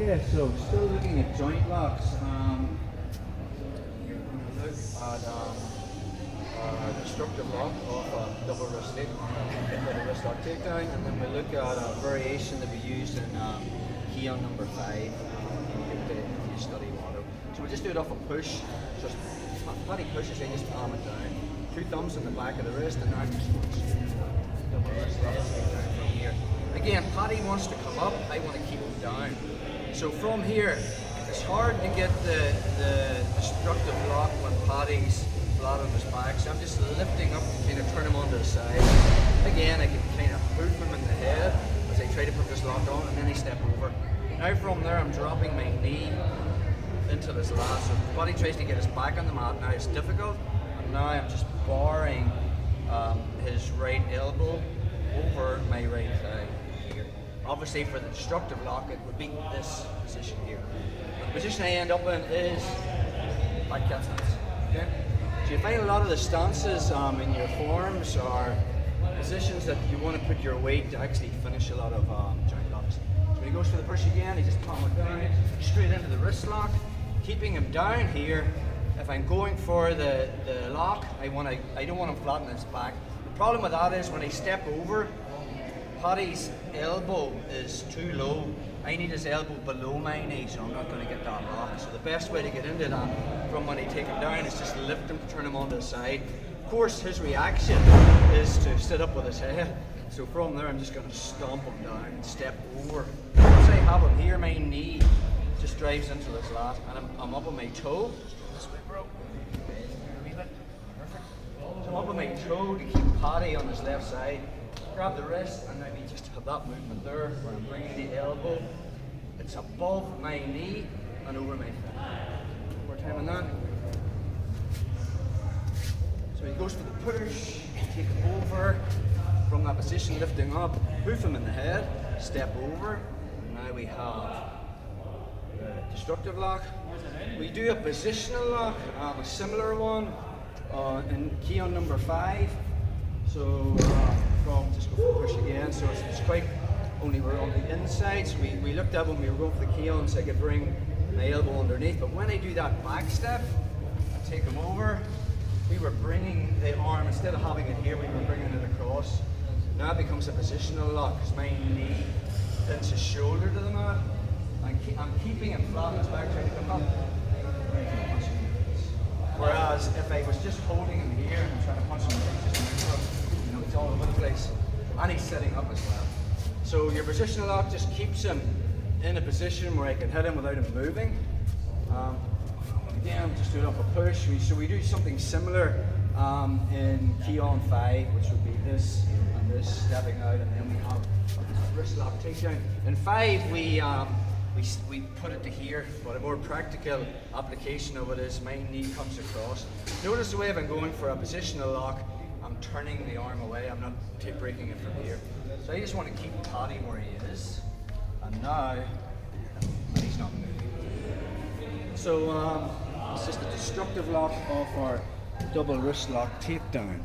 Okay, so still looking at joint locks. You're going to look at destructive lock off a double wrist leg, double wrist lock takedown, and then we look at a variation that we used in Kihon number 5 if you study Wado. So we just do it off a push, just Paddy pushes, I just palm it down. 2 thumbs in the back of the wrist, and now just double wrist lock takedown from here. Again, Paddy wants to come up, I want to keep him down. So from here, it's hard to get the destructive lock when Paddy's flat on his back. So I'm just lifting up to kind of turn him onto the side. Again, I can kind of hoof him in the head as I try to put this lock on, and then I step over. Now from there, I'm dropping my knee into this last. So Paddy tries to get his back on the mat. Now it's difficult, and now I'm just barring his right elbow over my right thigh. Obviously, for the destructive lock, it would be this position here. The position I end up in is back cat stance. Okay? So you find a lot of the stances in your forms are positions that you want to put your weight to actually finish a lot of joint locks. So when he goes for the push again, he just palm it down, straight into the wrist lock, keeping him down here. If I'm going for the lock, I don't want him flat on his back. The problem with that is when I step over, Paddy's elbow is too low. I need his elbow below my knee, so I'm not going to get that lock. So the best way to get into that from when I take him down is just lift him, turn him onto the side. Of course, his reaction is to sit up with his head. So from there, I'm just going to stomp him down and step over. Once I have him here, my knee just drives into this last, and I'm up on my toe. This way, bro. Perfect. So I'm up on my toe to keep Paddy on his left side. Grab the wrist, and maybe just have that movement there where I'm bringing the elbow. It's above my knee and over my thigh. One more time on that. So he goes for the push, take him over from that position, lifting up, hoof him in the head, step over, and now we have the destructive lock. We do a positional lock, a similar one in Kihon number 5. So just go for the push again. So it's quite only we're on the inside. So we looked at when we were going for the Kihon, so I could bring my elbow underneath. But when I do that back step, I take him over. We were bringing the arm, instead of having it here, we were bringing it across. Now it becomes a positional lock because my knee hits his shoulder to the mat. I'm keeping him flat on his back, trying to come up. Whereas if I was just holding him here and trying to punch him, it's all over the place. And he's setting up as well. So your positional lock just keeps him in a position where I can hit him without him moving. Again, just do it off a push. So we do something similar in Kihon 5, which would be this and this, stepping out, and then we have a wrist lock takedown. In 5, we put it to here, but a more practical application of it is my knee comes across. Notice the way if I'm going for a positional lock, I'm turning the arm away, I'm not breaking it from here. So I just want to keep Paddy where he is, and now he's not moving. So it's just a destructive lock off our double wrist lock takedown.